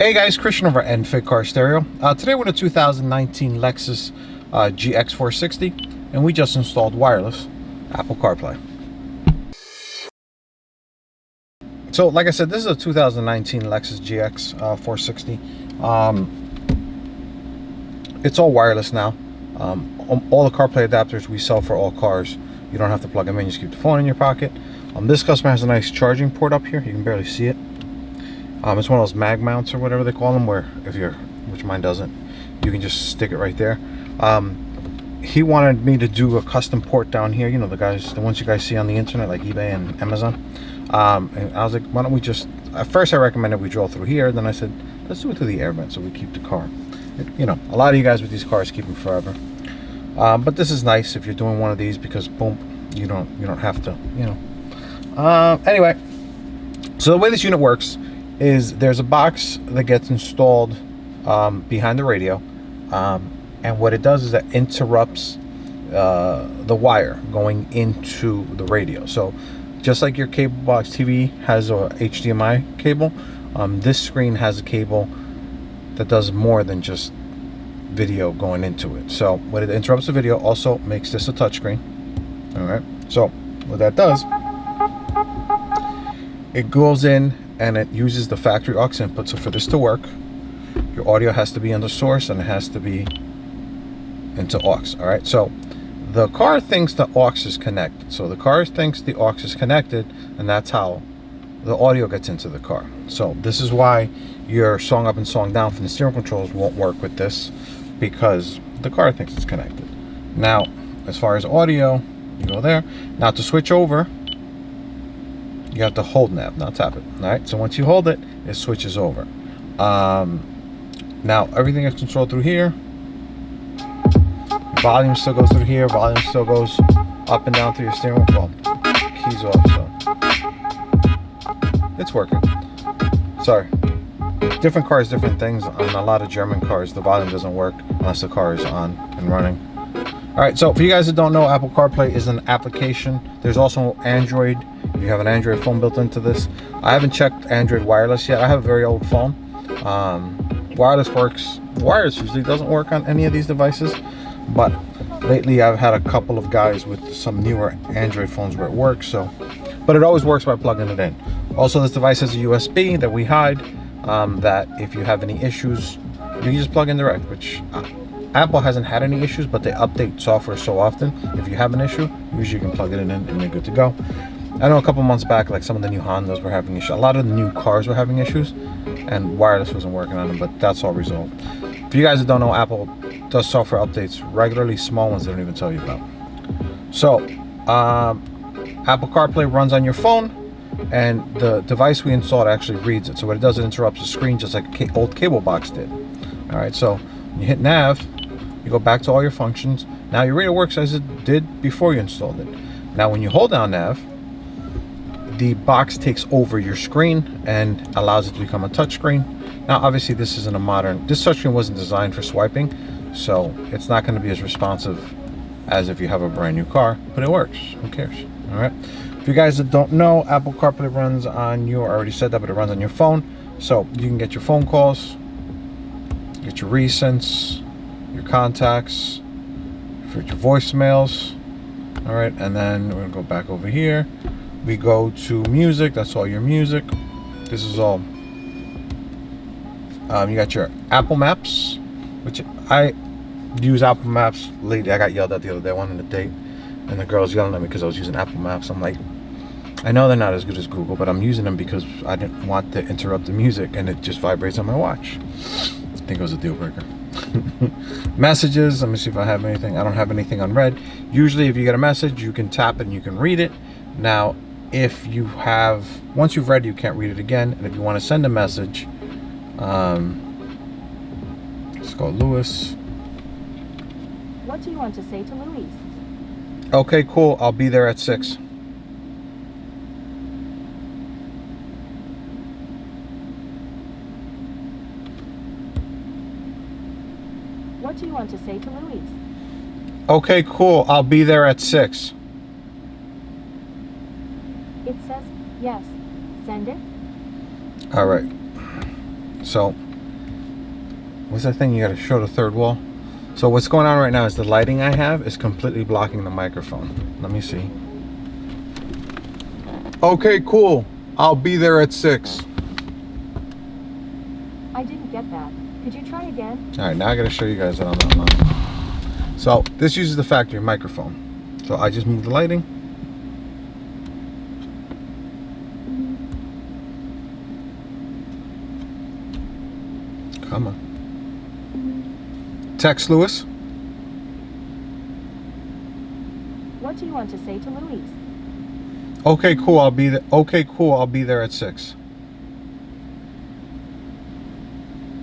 Hey guys, Christian over at Fit Car Stereo. Today we're in a 2019 Lexus GX 460, and we just installed wireless Apple CarPlay. So, like I said, this is a 2019 Lexus GX 460. It's all wireless now. All the CarPlay adapters we sell for all cars. You don't have to plug them in; you just keep the phone in your pocket. This customer has a nice charging port up here. You can barely see it. It's one of those mag mounts or whatever they call them, where which mine doesn't, you can just stick it right there. He wanted me to do a custom port down here, you know, the ones you guys see on the internet like eBay and Amazon. And I was like, why don't we just, at first I recommended we drill through here, then I said, let's do it through the air vent so we keep the car. You know, a lot of you guys with these cars keep them forever. But this is nice if you're doing one of these, because boom, you don't have to, you know. Anyway, so the way this unit works is there's a box that gets installed behind the radio, and what it does is that interrupts the wire going into the radio. So just like your cable box TV has a HDMI cable, this screen has a cable that does more than just video going into it. So when it interrupts the video, also makes this a touchscreen. All right, so what that does, it goes in and it uses the factory aux input. So for this to work, your audio has to be on the source and it has to be into aux. All right, so the car thinks the aux is connected. So the car thinks the aux is connected, and that's how the audio gets into the car. So this is why your song up and song down from the steering controls won't work with this, because the car thinks it's connected. Now, as far as audio, you go there. Now to switch over, you have to hold nav, not tap it. All right, so once you hold it, it switches over. Now everything is controlled through here. Volume still goes through here. Volume still goes up and down through your steering wheel. Keys off, so it's working. Sorry. Different cars, different things. On a lot of German cars, the volume doesn't work unless the car is on and running. All right, so for you guys that don't know, Apple CarPlay is an application. There's also Android. If you have an Android phone built into this. I haven't checked Android wireless yet. I have a very old phone. Wireless works. Wireless usually doesn't work on any of these devices, but lately I've had a couple of guys with some newer Android phones where it works. So, but it always works by plugging it in. Also, this device has a USB that we hide. That if you have any issues, you can just plug in direct, which Apple hasn't had any issues, but they update software so often. If you have an issue, usually you can plug it in and you're good to go. I know a couple months back, like some of the new Hondas were having issues. A lot of the new cars were having issues, and wireless wasn't working on them, but that's all resolved. For you guys that don't know, Apple does software updates regularly, small ones they don't even tell you about. So, Apple CarPlay runs on your phone, and the device we installed actually reads it. So what it does, it interrupts the screen just like an old cable box did. All right, so when you hit nav, you go back to all your functions. Now your radio works as it did before you installed it. Now when you hold down nav, the box takes over your screen and allows it to become a touch screen. Now obviously this isn't a modern, this touchscreen wasn't designed for swiping, so it's not going to be as responsive as if you have a brand new car, but it works. Who cares? All right, for you guys that don't know, Apple CarPlay runs on your, I already said that, but it runs on your phone. So you can get your phone calls, get your recents, your contacts, for your voicemails. All right, and then we're gonna go back over here. We go to music. That's all your music. This is all. You got your Apple Maps, which I use Apple Maps lately. I got yelled at the other day. I went on a date, and the girl's yelling at me because I was using Apple Maps. I'm like, I know they're not as good as Google, but I'm using them because I didn't want to interrupt the music, and it just vibrates on my watch. I think it was a deal breaker. Messages. Let me see if I have anything. I don't have anything on red. Usually, if you get a message, you can tap it and you can read it. Now, if you have, once you've read it, you can't read it again. And if you want to send a message, let's go Lewis. What do you want to say to Louise? Okay, cool. I'll be there at 6. What do you want to say to Louise? Okay, cool. I'll be there at 6. It says yes. Send it. All right. So what's that thing you gotta show the third wall? So what's going on right now is the lighting I have is completely blocking the microphone. Let me see. Okay, cool. I'll be there at 6. I didn't get that. Could you try again? All right, now I gotta show you guys that I'm not lying. So this uses the factory microphone. So I just moved the lighting. Come on. Text Lewis. What do you want to say to Louise? Okay, cool. I'll be there. Okay, cool. I'll be there at 6.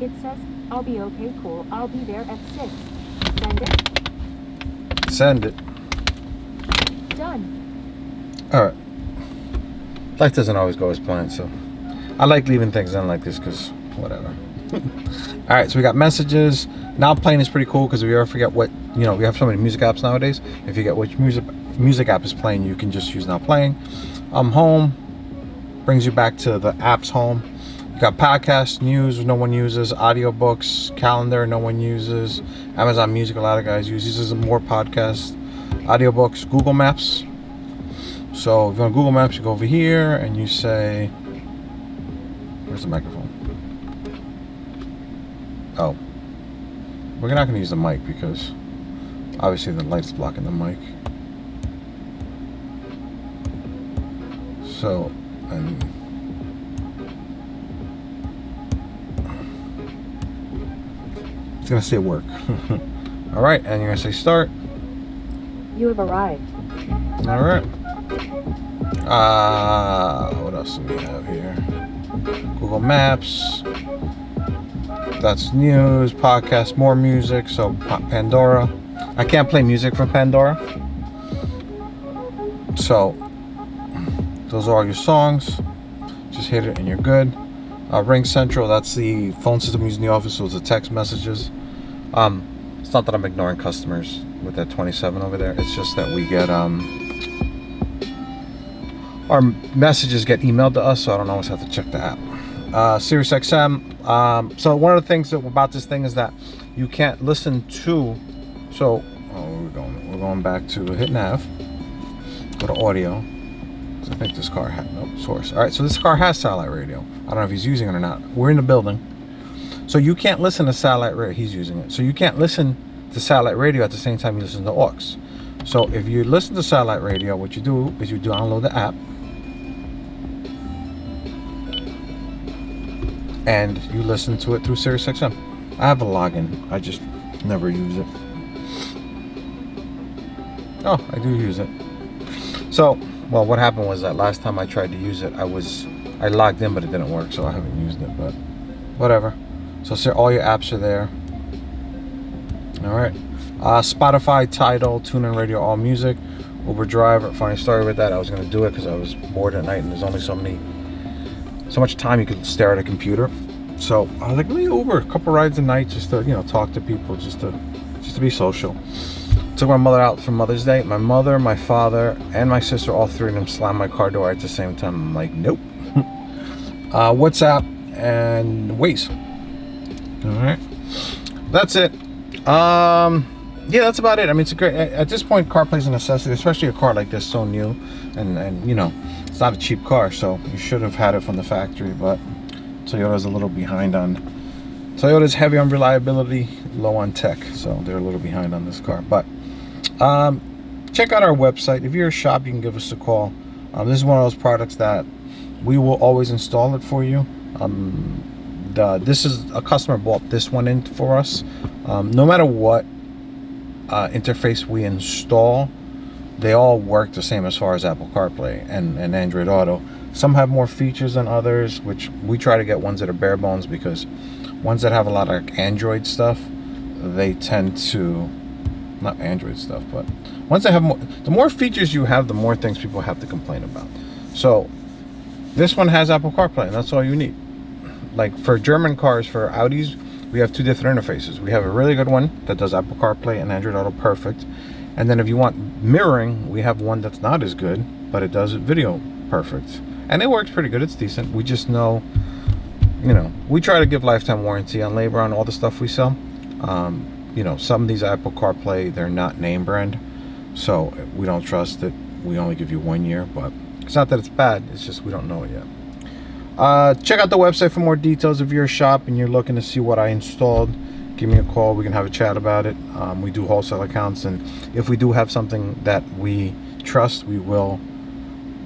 It says, I'll be okay, cool. I'll be there at 6. Send it. Send it. Done. All right. Life doesn't always go as planned, so I like leaving things in like this because whatever. All right, so we got messages. Now playing is pretty cool because if you ever forget what, we have so many music apps nowadays. If you forget which music app is playing, you can just use Now Playing. Home brings you back to the app's home. You got podcasts, news no one uses, audiobooks, calendar no one uses, Amazon Music a lot of guys use. This is more podcasts, audiobooks, Google Maps. So if you're on Google Maps, you go over here and you say, where's the microphone? Oh, we're not going to use the mic because obviously the light's blocking the mic. So, and it's going to say work. All right, and you're going to say start. You have arrived. All right. What else do we have here? Google Maps. That's news, podcast, more music. So Pandora. I can't play music from Pandora. So those are all your songs. Just hit it and you're good. Ring Central. That's the phone system used in the office. So it's the text messages. It's not that I'm ignoring customers with that 27 over there. It's just that we get our messages get emailed to us, so I don't always have to check the app. Sirius XM. So one of the things about this thing is that you can't listen to. So we're going back to hit nav. Go to audio. I think this car had source. All right, so this car has satellite radio. I don't know if he's using it or not. We're in the building, so you can't listen to satellite radio. He's using it, so you can't listen to satellite radio at the same time you listen to aux. So if you listen to satellite radio, what you do is you download the app and you listen to it through Sirius XM. I have a login. I just never use it. Oh, I do use it. So, well, what happened was that last time I tried to use it, I logged in, but it didn't work, so I haven't used it, but whatever. So all your apps are there. All right. Spotify, Tidal, TuneIn Radio, All Music, Uber Driver. Funny story with that. I was going to do it because I was bored at night, and there's only so much time you could stare at a computer. So I was like, let me Uber a couple rides a night just to, talk to people, just to be social. Took my mother out for Mother's Day. My mother, my father, and my sister, all three of them slammed my car door at the same time. I'm like, nope. WhatsApp and Waze. All right. That's it. Yeah, that's about it. I mean, it's a great, at this point, CarPlay is a necessity, especially a car like this, so new, and it's not a cheap car, so you should have had it from the factory, but Toyota's a little behind on, Toyota's heavy on reliability, low on tech, so they're a little behind on this car. But check out our website. If you're a shop, you can give us a call. This is one of those products that we will always install it for you. This is a customer bought this one in for us. No matter what interface we install, they all work the same as far as Apple CarPlay and Android Auto. Some have more features than others, which we try to get ones that are bare bones, because ones that have a lot of Android stuff, they tend to, not Android stuff, but ones that have more, the more features you have, the more things people have to complain about. So this one has Apple CarPlay, and that's all you need. Like for German cars, for Audis, we have two different interfaces. We have a really good one that does Apple CarPlay and Android Auto perfect. And then if you want mirroring, we have one that's not as good, but it does video perfect. And it works pretty good. It's decent. We just know you know, we try to give lifetime warranty on labor on all the stuff we sell. You know, some of these Apple CarPlay, they're not name brand, so we don't trust it. We only give you 1 year, but it's not that it's bad, it's just we don't know it yet. Check out the website for more details. If you're a shop and you're looking to see what I installed, give me a call. We can have a chat about it. We do wholesale accounts, and if we do have something that we trust, we will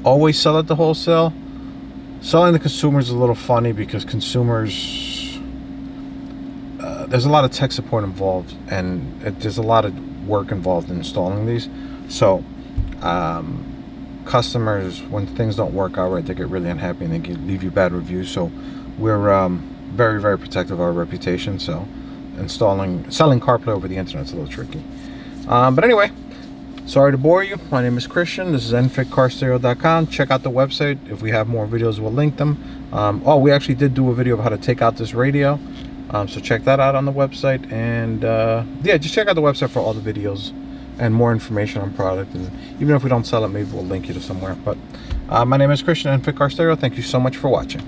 always sell it to wholesale. Selling to consumers is a little funny because consumers, there's a lot of tech support involved, and there's a lot of work involved in installing these. So customers, when things don't work out right, they get really unhappy and they leave you bad reviews. So we're very, very protective of our reputation. So selling CarPlay over the internet is a little tricky. But anyway, sorry to bore you. My name is Christian. This is enfitcarstereo.com. Check out the website. If we have more videos, we'll link them. Oh, we actually did do a video of how to take out this radio. So check that out on the website. And yeah, just check out the website for all the videos and more information on product. And even if we don't sell it, maybe we'll link you to somewhere. But my name is Christian, Enfit Car Stereo. Thank you so much for watching.